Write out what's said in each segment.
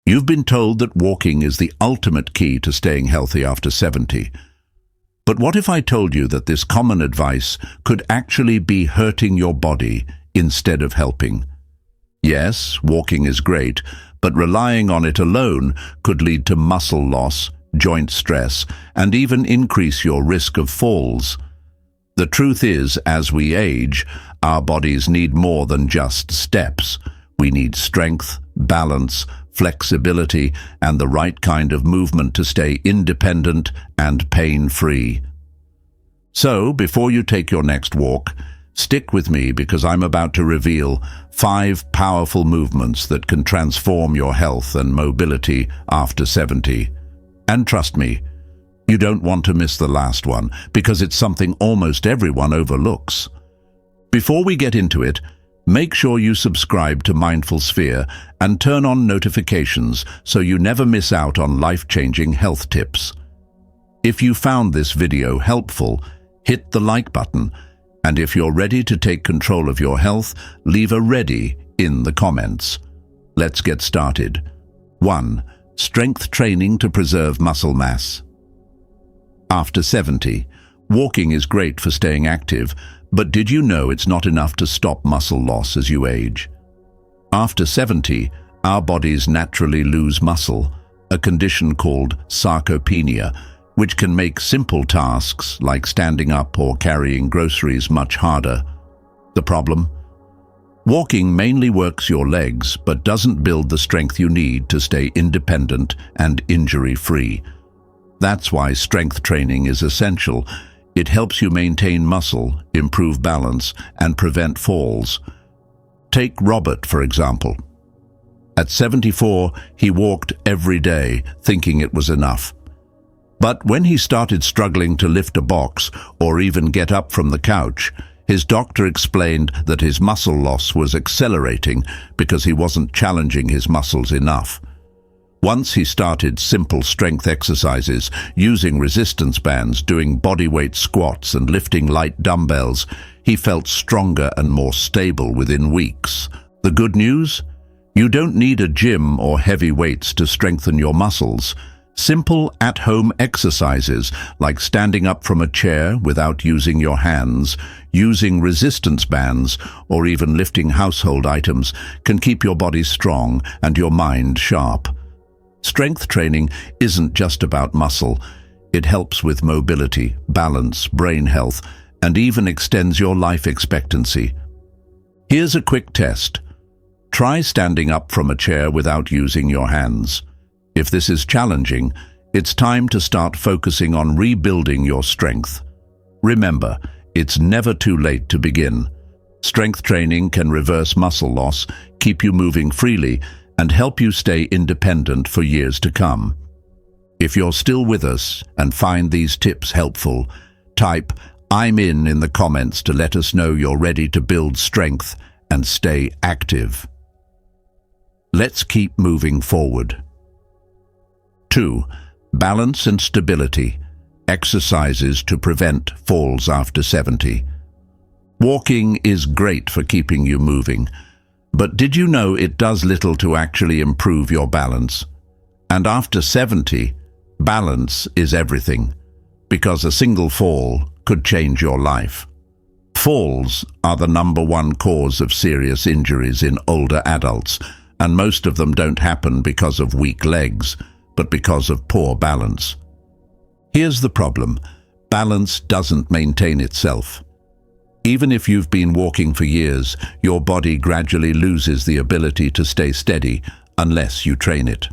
You've been told that walking is the ultimate key to staying healthy after 70. But what if I told you that this common advice could actually be hurting your body instead of helping? Yes, walking is great, but relying on it alone could lead to muscle loss, joint stress, and even increase your risk of falls. The truth is, as we age, our bodies need more than just steps. We need strength, balance, flexibility, and the right kind of movement to stay independent and pain-free. So, before you take your next walk, stick with me because I'm about to reveal 5 powerful movements that can transform your health and mobility after 70. And trust me, you don't want to miss the last one because it's something almost everyone overlooks. Before we get into it, make sure you subscribe to Mindful Sphere and turn on notifications so you never miss out on life-changing health tips. If you found this video helpful, hit the like button, and if you're ready to take control of your health, leave a "ready" in the comments. Let's get started. 1. Strength training to preserve muscle mass. After 70, walking is great for staying active, but did you know it's not enough to stop muscle loss as you age? After 70, our bodies naturally lose muscle, a condition called sarcopenia, which can make simple tasks like standing up or carrying groceries much harder. The problem? Walking mainly works your legs, but doesn't build the strength you need to stay independent and injury-free. That's why strength training is essential. It helps you maintain muscle, improve balance, and prevent falls. Take Robert, for example. At 74, he walked every day, thinking it was enough. But when he started struggling to lift a box or even get up from the couch, his doctor explained that his muscle loss was accelerating because he wasn't challenging his muscles enough. Once he started simple strength exercises, using resistance bands, doing bodyweight squats and lifting light dumbbells, he felt stronger and more stable within weeks. The good news? You don't need a gym or heavy weights to strengthen your muscles. Simple at-home exercises like standing up from a chair without using your hands, using resistance bands, or even lifting household items can keep your body strong and your mind sharp. Strength training isn't just about muscle. It helps with mobility, balance, brain health, and even extends your life expectancy. Here's a quick test. Try standing up from a chair without using your hands. If this is challenging, it's time to start focusing on rebuilding your strength. Remember, it's never too late to begin. Strength training can reverse muscle loss, keep you moving freely, and help you stay independent for years to come. If you're still with us and find these tips helpful, type "I'm in the comments to let us know you're ready to build strength and stay active. Let's keep moving forward. 2. Balance and stability. Exercises to prevent falls after 70. Walking is great for keeping you moving, but did you know it does little to actually improve your balance? And after 70, balance is everything, because a single fall could change your life. Falls are the #1 cause of serious injuries in older adults, and most of them don't happen because of weak legs, but because of poor balance. Here's the problem: balance doesn't maintain itself. Even if you've been walking for years, your body gradually loses the ability to stay steady unless you train it.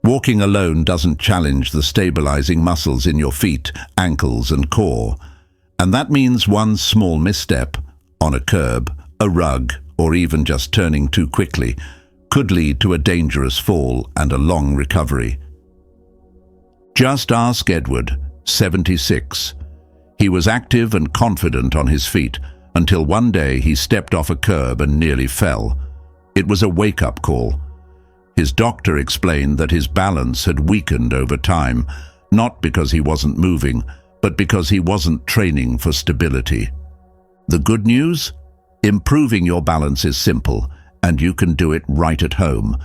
Walking alone doesn't challenge the stabilizing muscles in your feet, ankles, and core. And that means one small misstep, on a curb, a rug, or even just turning too quickly, could lead to a dangerous fall and a long recovery. Just ask Edward, 76. He was active and confident on his feet until one day he stepped off a curb and nearly fell. It was a wake-up call. His doctor explained that his balance had weakened over time, not because he wasn't moving, but because he wasn't training for stability. The good news? Improving your balance is simple, and you can do it right at home.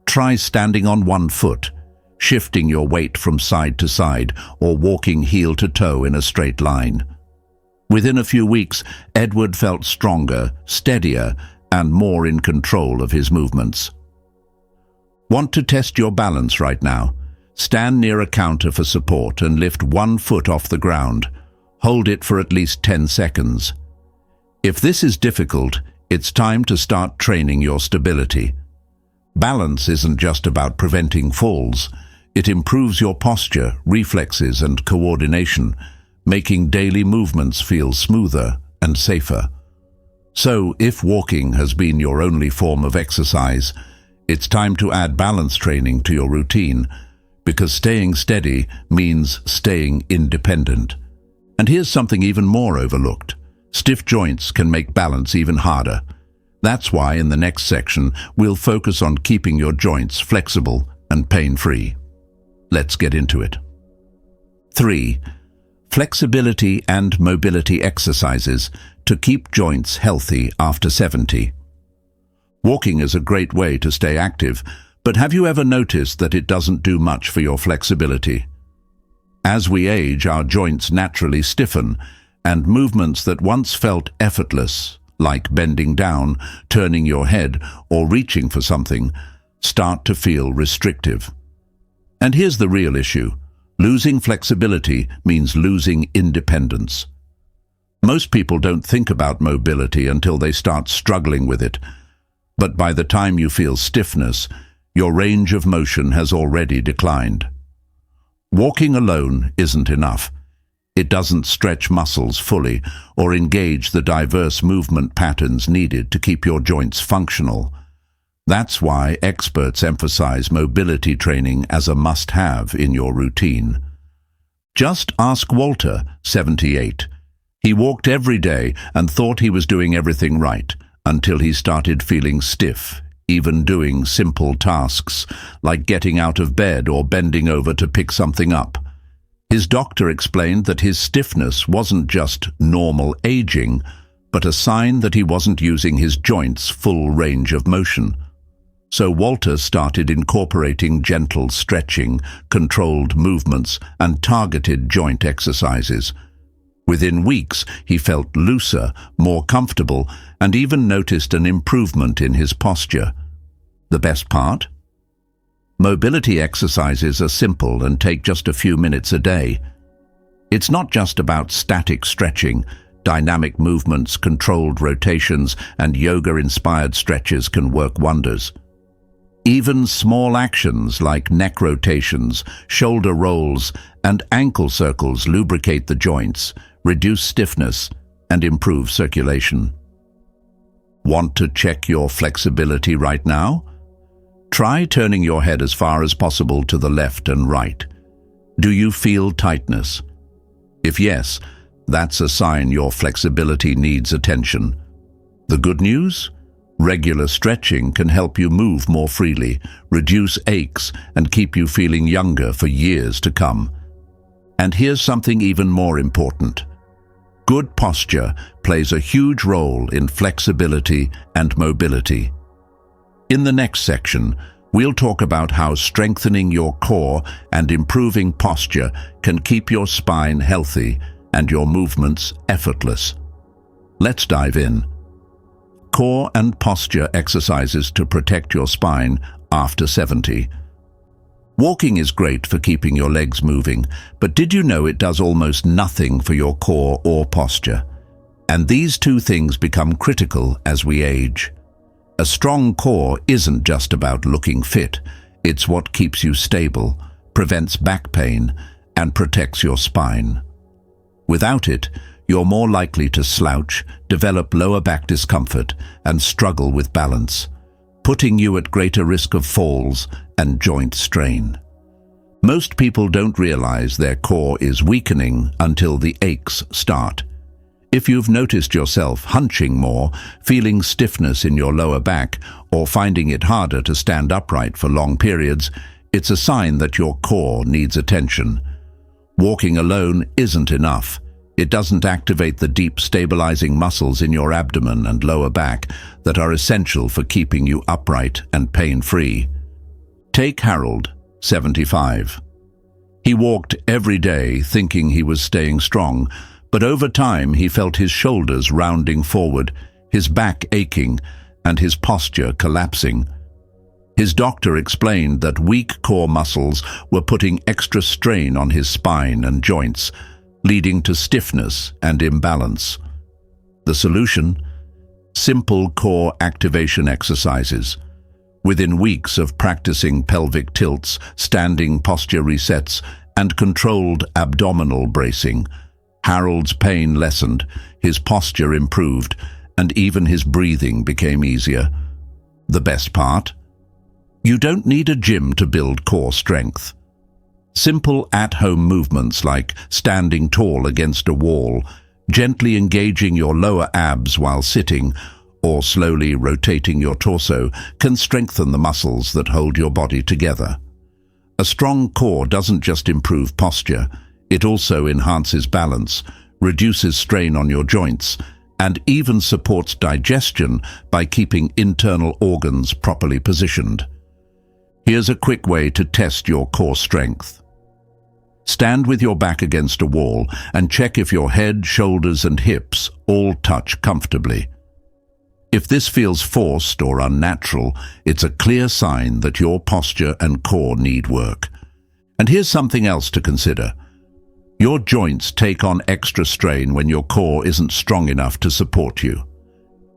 Try standing on one foot, shifting your weight from side to side, or walking heel to toe in a straight line. Within a few weeks, Edward felt stronger, steadier, and more in control of his movements. Want to test your balance right now? Stand near a counter for support and lift one foot off the ground. Hold it for at least 10 seconds. If this is difficult, it's time to start training your stability. Balance isn't just about preventing falls. It improves your posture, reflexes, and coordination, making daily movements feel smoother and safer. So, if walking has been your only form of exercise, it's time to add balance training to your routine, because staying steady means staying independent. And here's something even more overlooked. Stiff joints can make balance even harder. That's why in the next section, we'll focus on keeping your joints flexible and pain-free. Let's get into it. 3. Flexibility and mobility exercises to keep joints healthy after 70. Walking is a great way to stay active, but have you ever noticed that it doesn't do much for your flexibility? As we age, our joints naturally stiffen, and movements that once felt effortless, like bending down, turning your head, or reaching for something, start to feel restrictive. And here's the real issue. Losing flexibility means losing independence. Most people don't think about mobility until they start struggling with it. But by the time you feel stiffness, your range of motion has already declined. Walking alone isn't enough. It doesn't stretch muscles fully or engage the diverse movement patterns needed to keep your joints functional. That's why experts emphasize mobility training as a must-have in your routine. Just ask Walter, 78. He walked every day and thought he was doing everything right, until he started feeling stiff, even doing simple tasks like getting out of bed or bending over to pick something up. His doctor explained that his stiffness wasn't just normal aging, but a sign that he wasn't using his joints' full range of motion. So Walter started incorporating gentle stretching, controlled movements, and targeted joint exercises. Within weeks, he felt looser, more comfortable, and even noticed an improvement in his posture. The best part? Mobility exercises are simple and take just a few minutes a day. It's not just about static stretching. Dynamic movements, controlled rotations, and yoga-inspired stretches can work wonders. Even small actions like neck rotations, shoulder rolls, and ankle circles lubricate the joints, reduce stiffness, and improve circulation. Want to check your flexibility right now? Try turning your head as far as possible to the left and right. Do you feel tightness? If yes, that's a sign your flexibility needs attention. The good news? Regular stretching can help you move more freely, reduce aches, and keep you feeling younger for years to come. And here's something even more important. Good posture plays a huge role in flexibility and mobility. In the next section, we'll talk about how strengthening your core and improving posture can keep your spine healthy and your movements effortless. Let's dive in. Core and posture exercises to protect your spine after 70. Walking is great for keeping your legs moving, but did you know it does almost nothing for your core or posture? And these two things become critical as we age. A strong core isn't just about looking fit. It's what keeps you stable, prevents back pain, and protects your spine. Without it, you're more likely to slouch, develop lower back discomfort, and struggle with balance, putting you at greater risk of falls and joint strain. Most people don't realize their core is weakening until the aches start. If you've noticed yourself hunching more, feeling stiffness in your lower back, or finding it harder to stand upright for long periods, it's a sign that your core needs attention. Walking alone isn't enough. It doesn't activate the deep stabilizing muscles in your abdomen and lower back that are essential for keeping you upright and pain-free. Take Harold, 75. He walked every day thinking he was staying strong, but over time he felt his shoulders rounding forward, his back aching, and his posture collapsing. His doctor explained that weak core muscles were putting extra strain on his spine and joints, leading to stiffness and imbalance. The solution? Simple core activation exercises. Within weeks of practicing pelvic tilts, standing posture resets, and controlled abdominal bracing, Harold's pain lessened, his posture improved, and even his breathing became easier. The best part? You don't need a gym to build core strength. Simple at-home movements like standing tall against a wall, gently engaging your lower abs while sitting, or slowly rotating your torso can strengthen the muscles that hold your body together. A strong core doesn't just improve posture, it also enhances balance, reduces strain on your joints, and even supports digestion by keeping internal organs properly positioned. Here's a quick way to test your core strength. Stand with your back against a wall and check if your head, shoulders, and hips all touch comfortably. If this feels forced or unnatural, it's a clear sign that your posture and core need work. And here's something else to consider. Your joints take on extra strain when your core isn't strong enough to support you.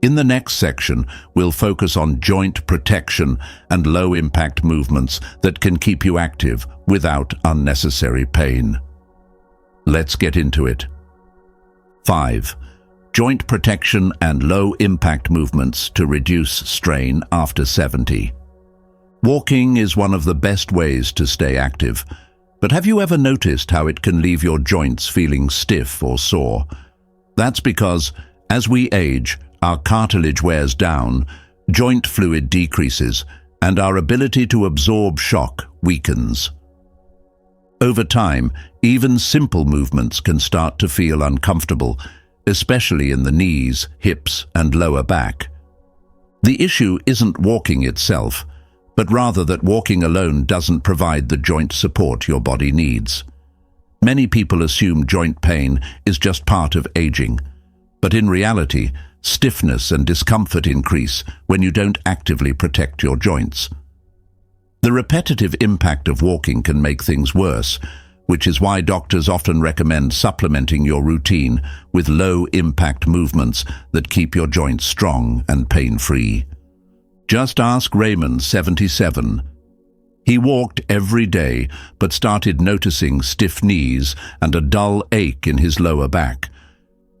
In the next section, we'll focus on joint protection and low-impact movements that can keep you active without unnecessary pain. Let's get into it. 5. Joint protection and low-impact movements to reduce strain after 70. Walking is one of the best ways to stay active, but have you ever noticed how it can leave your joints feeling stiff or sore? That's because, as we age, our cartilage wears down, joint fluid decreases, and our ability to absorb shock weakens. Over time, even simple movements can start to feel uncomfortable, especially in the knees, hips, and lower back. The issue isn't walking itself, but rather that walking alone doesn't provide the joint support your body needs. Many people assume joint pain is just part of aging, but in reality, stiffness and discomfort increase when you don't actively protect your joints. The repetitive impact of walking can make things worse, which is why doctors often recommend supplementing your routine with low-impact movements that keep your joints strong and pain-free. Just ask Raymond, 77. He walked every day, but started noticing stiff knees and a dull ache in his lower back.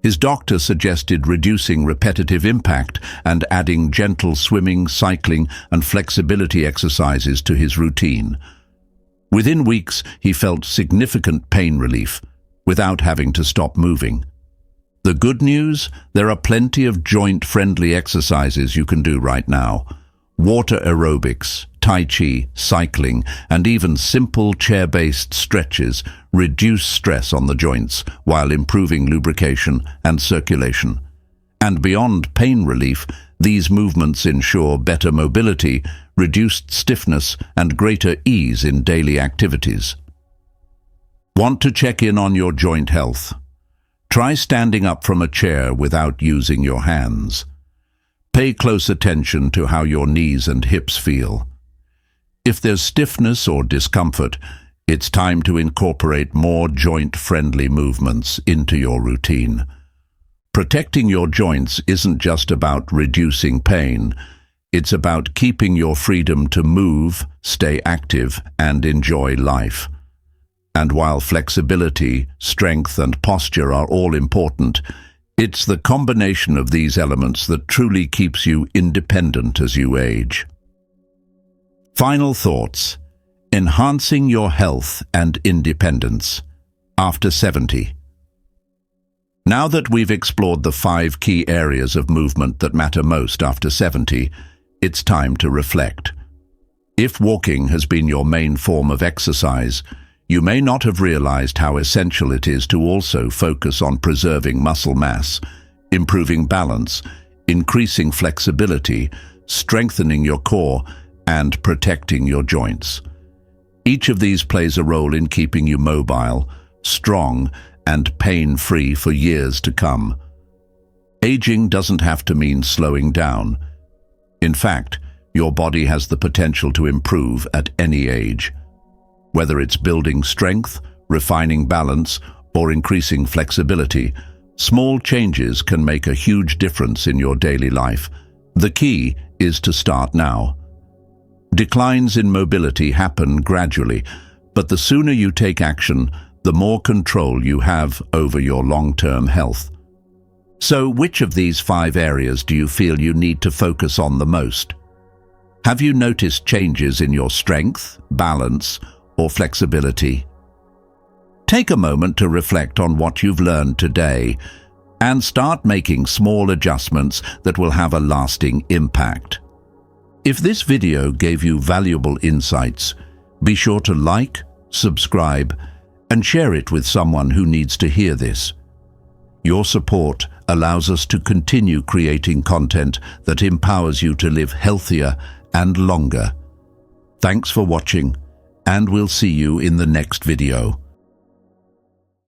His doctor suggested reducing repetitive impact and adding gentle swimming, cycling, and flexibility exercises to his routine. Within weeks, he felt significant pain relief without having to stop moving. The good news? There are plenty of joint-friendly exercises you can do right now. Water aerobics, tai chi, cycling, and even simple chair-based stretches reduce stress on the joints while improving lubrication and circulation. And beyond pain relief, these movements ensure better mobility, reduced stiffness, and greater ease in daily activities. Want to check in on your joint health? Try standing up from a chair without using your hands. Pay close attention to how your knees and hips feel. If there's stiffness or discomfort, it's time to incorporate more joint-friendly movements into your routine. Protecting your joints isn't just about reducing pain, it's about keeping your freedom to move, stay active, and enjoy life. And while flexibility, strength, and posture are all important, it's the combination of these elements that truly keeps you independent as you age. Final thoughts. Enhancing your health and independence after 70. Now that we've explored the 5 key areas of movement that matter most after 70, it's time to reflect. If walking has been your main form of exercise, you may not have realized how essential it is to also focus on preserving muscle mass, improving balance, increasing flexibility, strengthening your core, and protecting your joints. Each of these plays a role in keeping you mobile, strong, and pain-free for years to come. Aging doesn't have to mean slowing down. In fact, your body has the potential to improve at any age. Whether it's building strength, refining balance, or increasing flexibility, small changes can make a huge difference in your daily life. The key is to start now. Declines in mobility happen gradually, but the sooner you take action, the more control you have over your long-term health. So, which of these 5 areas do you feel you need to focus on the most? Have you noticed changes in your strength, balance, or flexibility? Take a moment to reflect on what you've learned today and start making small adjustments that will have a lasting impact. If this video gave you valuable insights, be sure to like, subscribe, and share it with someone who needs to hear this. Your support allows us to continue creating content that empowers you to live healthier and longer. Thanks for watching, and we'll see you in the next video.